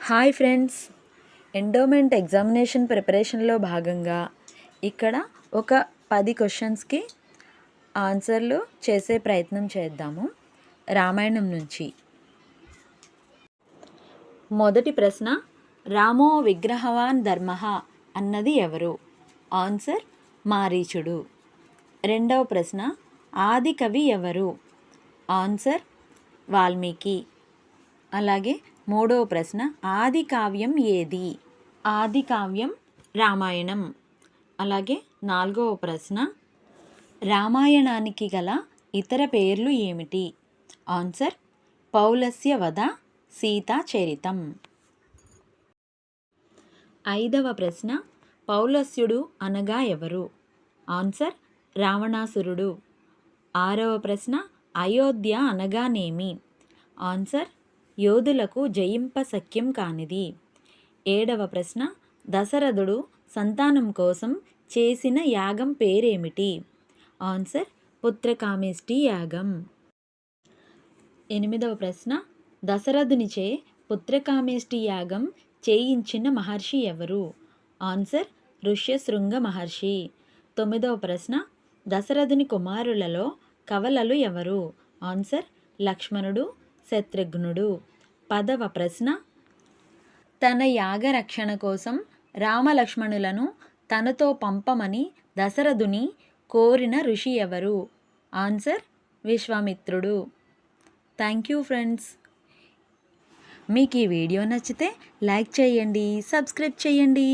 Hi friends, endowment examination ప్రిపరేషన్లో భాగంగా ఇక్కడ ఒక 10 క్వశ్చన్స్కి ఆన్సర్లు చేసే ప్రయత్నం చేద్దాము. రామాయణం నుంచి మొదటి ప్రశ్న, రామో విగ్రహవాన్ ధర్మః అన్నది ఎవరు? ఆన్సర్ మారీచుడు. రెండవ ప్రశ్న, ఆది కవి ఎవరు? ఆన్సర్ వాల్మీకి. అలాగే మూడవ ప్రశ్న, ఆది కావ్యం ఏది? ఆది కావ్యం రామాయణం. అలాగే నాలుగవ ప్రశ్న, రామాయణానికి గల ఇతర పేర్లు ఏమిటి? ఆన్సర్ పౌలస్య వధ, సీతా చరితం. ఐదవ ప్రశ్న, పౌలస్యుడు అనగా ఎవరు? ఆన్సర్ రావణాసురుడు. ఆరవ ప్రశ్న, అయోధ్య అనగానేమి? ఆన్సర్ యోధులకు జయింప శక్యం కానిది. ఏడవ ప్రశ్న, దశరథుడు సంతానం కోసం చేసిన యాగం పేరేమిటి? ఆన్సర్ పుత్రకామేష్టి యాగం. ఎనిమిదవ ప్రశ్న, దశరథునిచే పుత్రకామేష్టి యాగం చేయించిన మహర్షి ఎవరు? ఆన్సర్ ఋష్యశృంగ మహర్షి. తొమ్మిదవ ప్రశ్న, దశరథుని కుమారులలో కవలలు ఎవరు? ఆన్సర్ లక్ష్మణుడు, శత్రుఘ్నుడు. పదవ ప్రశ్న, తన యాగ రక్షణ కోసం రామలక్ష్మణులను తనతో పంపమని దశరథుని కోరిన ఋషి ఎవరు? ఆన్సర్ విశ్వామిత్రుడు. Thank you friends. మీకు ఈ వీడియో నచ్చితే లైక్ చేయండి, సబ్స్క్రైబ్ చేయండి.